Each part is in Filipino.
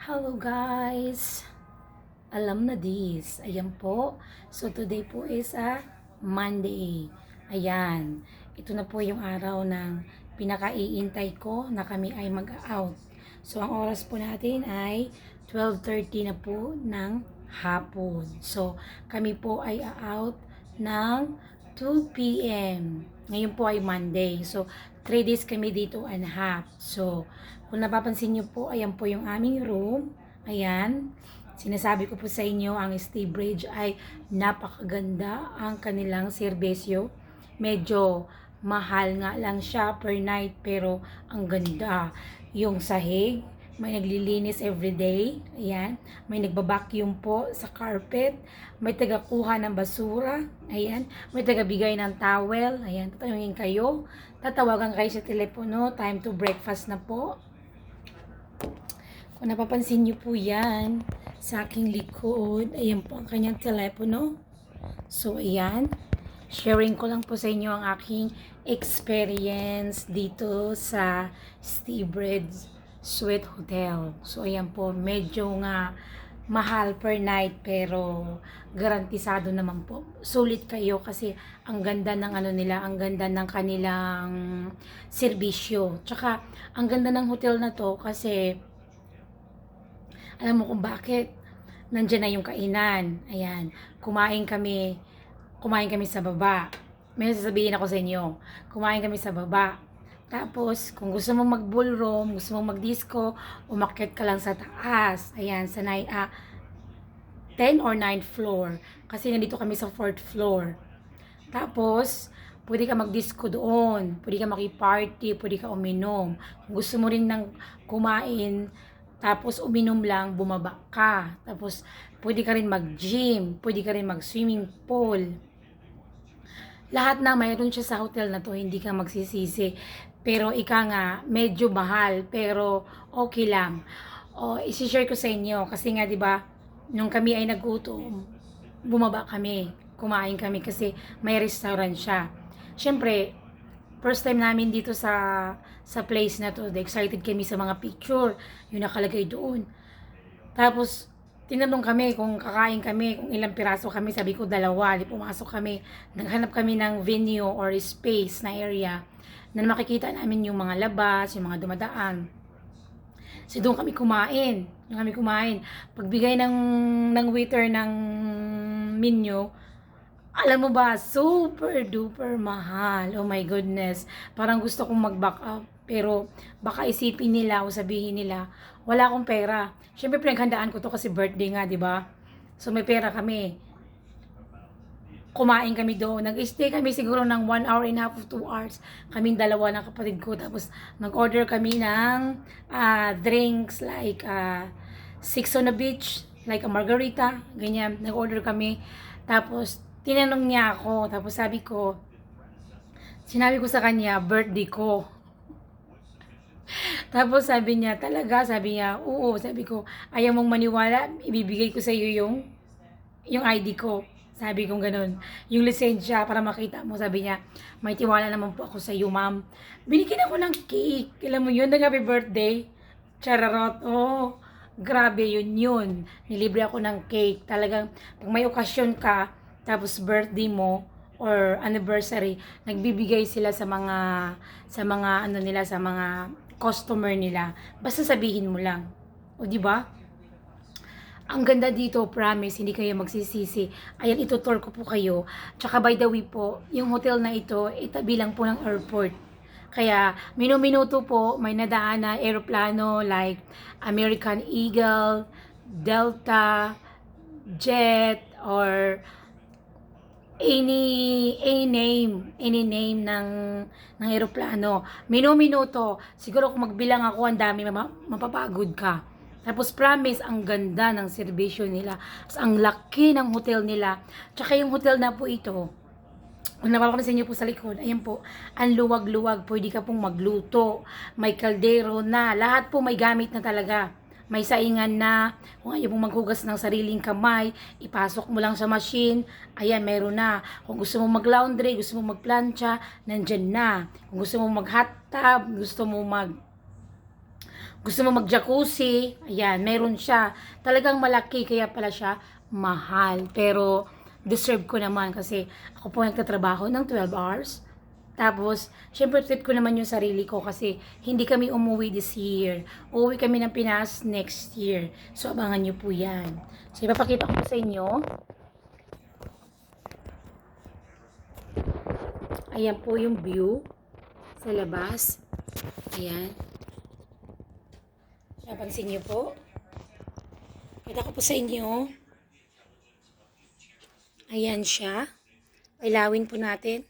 Hello guys! Alam na this. Ayan po. So today po is a Monday. Ayan. Ito na po yung araw ng pinakaiintay ko na kami ay mag-out. So ang oras po natin ay 12:30 na po ng hapon. So kami po ay out ng 2 p.m. Ngayon po ay Monday. So 3 days kami dito and a half. So kung napapansin nyo po, ayan po yung aming room. Ayan. Sinasabi ko po sa inyo, ang Stay Bridge ay napakaganda ang kanilang serbisyo. Medyo mahal nga lang siya per night, pero ang ganda. Yung sahig, may naglilinis everyday. Ayan. May nagbabacuum po sa carpet. May tagakuha ng basura. Ayan. May tagabigay ng towel. Ayan. Tatawagin kayo. Tatawagan kayo sa telepono. Time to breakfast na po. Kung napapansin nyo po yan, sa aking likod, ayan po ang kanyang telepono. So, ayan. Sharing ko lang po sa inyo ang aking experience dito sa Stay Bridge Suite Hotel. So, ayan po. Medyo nga mahal per night, pero garantisado naman po. Sulit kayo kasi ang ganda ng ano nila, ang ganda ng kanilang serbisyo. Tsaka, ang ganda ng hotel na to kasi alam mo kung bakit? Nandiyan na yung kainan. Ayan. Kumain kami sa baba. May sasabihin ako sa inyo. Kumain kami sa baba. Tapos, kung gusto mong mag-ballroom, gusto mong mag-disco, umakyat ka lang sa taas. Ayan, sa 10 or 9th floor. Kasi nandito kami sa 4th floor. Tapos, pwede ka mag-disco doon. Pwede ka maki-party, pwede ka uminom. Kung gusto mo rin ng kumain, tapos uminom lang, bumaba ka. Tapos pwede ka rin mag-gym, pwede ka rin mag-swimming pool. Lahat na mayroon siya sa hotel na to, hindi ka magsisisi. Pero ika nga, medyo mahal, pero okay lang. O, isi-share ko sa inyo kasi nga 'di ba, nung kami ay nagutom, bumaba kami, kumain kami kasi may restaurant siya. Siyempre, first time namin dito sa place na to. Excited kami sa mga picture. Yung nakalagay doon. Tapos, tinanong kami kung kakain kami, kung ilang piraso kami. Sabi ko, 2. Di pumasok kami. Naghanap kami ng venue or space na area na makikita namin yung mga labas, yung mga dumadaan. So, doon kami kumain. Pagbigay ng waiter ng menu, alam mo ba, super duper mahal. Oh my goodness. Parang gusto kong mag-back up. Pero baka isipin nila o sabihin nila, wala akong pera. Siyempre pinaghandaan ko to kasi birthday nga, di ba? So may pera kami. Kumain kami doon. Nag-stay kami siguro ng 1 hour and a half of 2 hours. Kaming dalawa ng kapatid ko. Tapos nag-order kami ng drinks like 6 on the beach, like a margarita, ganyan. Nag-order kami. Tapos tinanong niya ako, tapos sinabi ko sa kanya, birthday ko. Tapos sabi niya, talaga? Sabi niya, oo. Sabi ko, ayaw mong maniwala, ibibigay ko sa iyo yung ID ko. Sabi ko ganun. Yung lisensya para makita mo. Sabi niya, may tiwala naman po ako sa iyo, ma'am. Binigyan ako ng cake. Alam mo yun, happy birthday. Chararot. Oh, grabe yun. Nilibre ako ng cake. Talagang, pag may okasyon ka, tapos birthday mo or anniversary, nagbibigay sila sa mga ano nila, sa mga customer nila. Basta sabihin mo lang. O di ba? Ang ganda dito, promise, hindi kayo magsisisi. Ayan, itutour ko po kayo. Tsaka by the way po, yung hotel na ito, itabi lang po ng airport. Kaya, minuminuto po, may nadaan na aeroplano like American Eagle, Delta, Jet, or any name ng eroplano. Minuto. Siguro kung magbilang ako, ang dami, mapapagod ka. Tapos promise, ang ganda ng serbisyo nila. Ang laki ng hotel nila. Tsaka yung hotel na po ito, kung napapansin niyo po sa likod, ayan po, ang luwag-luwag, pwede ka pong magluto, may kaldero na, lahat po may gamit na talaga. May saingan na, kung ayaw mong maghugas ng sariling kamay, ipasok mo lang sa machine, ayan, meron na. Kung gusto mong mag-laundry, gusto mong magplancha, nandyan na. Kung gusto mong mag-hot tub, Gusto mo mag-jacuzzi, ayan, meron siya. Talagang malaki, kaya pala siya mahal. Pero, deserve ko naman kasi ako po nagtatrabaho ng 12 hours. Tapos, syempre treat ko naman yung sarili ko kasi hindi kami umuwi this year. Uuwi kami ng Pinas next year. So, abangan nyo po yan. So, ipapakita ko po sa inyo. Ayan po yung view sa labas. Ayan. Napansin nyo po. Kita ko po sa inyo. Ayan siya. Ilawin po natin.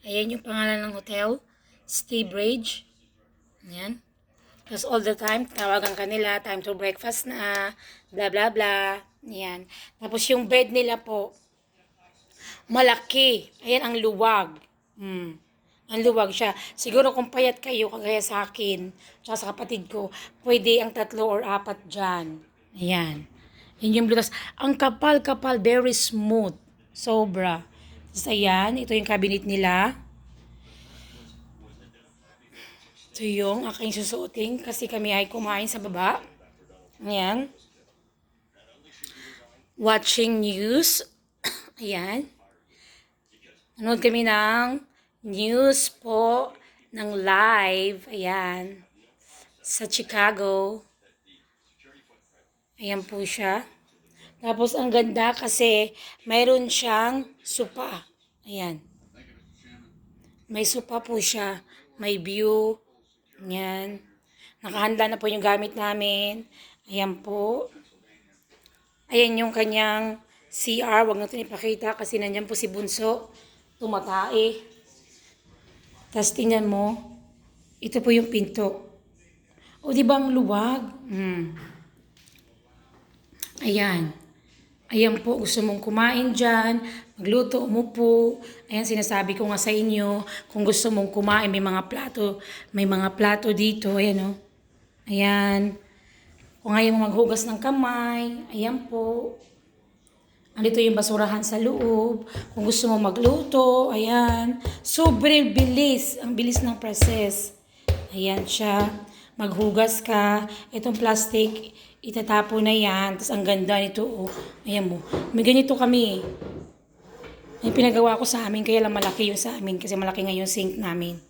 Ayan yung pangalan ng hotel. Staybridge. Ayan. Tapos all the time, tawagan kanila, time to breakfast na, blah blah blah. Ayan. Tapos yung bed nila po, malaki. Ayan ang luwag. Ang luwag siya. Siguro kung payat kayo, kagaya sa akin, tsaka sa kapatid ko, pwede ang 3 or 4 dyan. Ayan. Yan yung blue. Ang kapal-kapal, very smooth. Sobra. Tapos ayan, ito yung cabinet nila. Ito yung aking susuotin kasi kami ay kumain sa baba. Ayan. Watching news. Ayan. Nanood kami ng news po ng live. Ayan. Sa Chicago. Ayan po siya. Tapos ang ganda kasi mayroon siyang sopa. Ayan. May sopa po siya. May view. Ayan. Nakahanda na po yung gamit namin. Ayan po. Ayan yung kanyang CR. Huwag natin ipakita kasi nandyan po si Bunso. Tumatae. Tapos tingnan mo. Ito po yung pinto. O, di ba ang luwag? Ayan. Ayan po, gusto mong kumain dyan, magluto, umupo. Ayan, sinasabi ko nga sa inyo, kung gusto mong kumain, may mga plato dito. Ayan o. Ayan. Kung ayaw mo maghugas ng kamay, ayan po. Andito yung basurahan sa loob. Kung gusto mo magluto, ayan. Sobrang bilis. Ang bilis ng process. Ayan siya. Maghugas ka. Itong plastic, itatapo na yan. Tapos ang ganda nito. Oh. Ayan mo. May ganito kami. May pinagawa ko sa amin. Kaya lang malaki yung sa amin. Kasi malaki nga yung sink namin.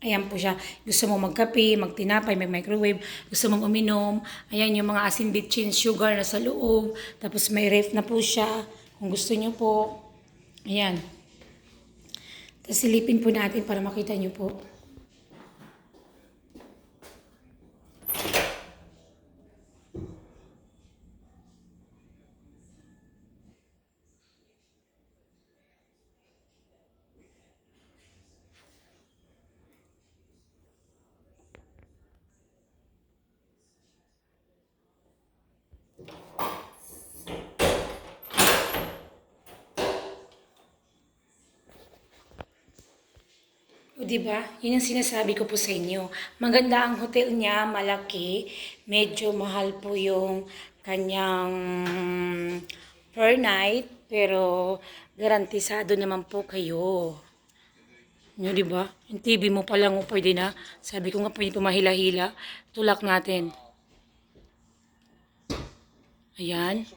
Ayan po siya. Gusto mong magkape, magtinapay, may microwave. Gusto mong uminom. Ayan yung mga asin, bitchin, sugar na sa loob. Tapos may ref na po siya. Kung gusto nyo po. Ayan. Tapos silipin po natin para makita nyo po. O diba? Yun ang sinasabi ko po sa inyo. Maganda ang hotel niya, malaki. Medyo mahal po yung kanyang per night. Pero garantisado naman po kayo. Nyo diba? Yung TV mo pa lang pwede na. Sabi ko nga pwede pumahila-hila. Tulak natin. Ayan.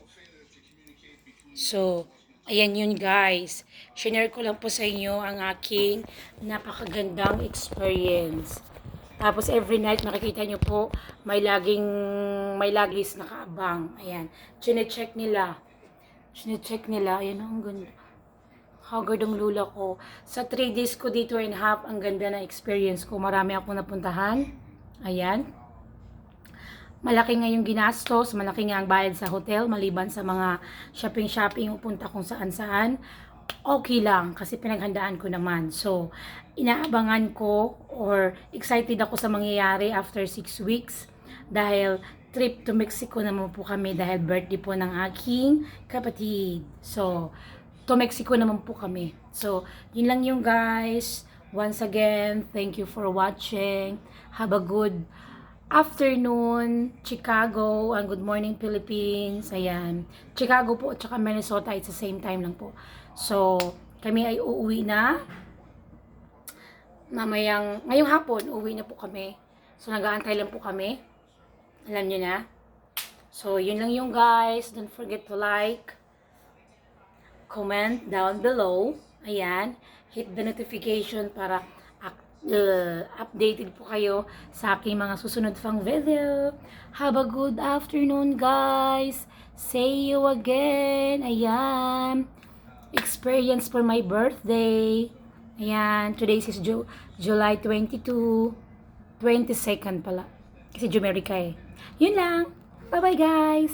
So, ayan yun guys. Share ko lang po sa inyo ang aking napakagandang experience. Tapos every night makikita nyo po may lagis nakaabang. Ayan. Chine-check nila. Ayan ang ganda. Haggard ang lula ko. Sa 3 days ko dito and half, ang ganda na experience ko. Marami akong napuntahan. Ayan. Malaki nga yung ginastos, malaki nga ang bayad sa hotel, maliban sa mga shopping-shopping, upunta kung saan-saan. Okay lang, kasi pinaghandaan ko naman. So, inaabangan ko or excited ako sa mangyayari after 6 weeks. Dahil trip to Mexico naman po kami dahil birthday po ng aking kapatid. So, to Mexico naman po kami. So, yun lang yung guys. Once again, thank you for watching. Have a good afternoon, Chicago, and good morning, Philippines. Ayan. Chicago po at saka Minnesota, it's the same time lang po. So, kami ay uuwi na. Ngayong hapon, uuwi na po kami. So, nag-aantay lang po kami. Alam nyo na. So, yun lang yung guys. Don't forget to like, comment down below. Ayan. Hit the notification para updated po kayo sa aking mga susunod pang video. Have a good afternoon, guys. See you again. Ayan. Experience for my birthday. Ayan. Today is July 22. 22nd pala. Kasi Jumerica eh. Yun lang. Bye-bye, guys.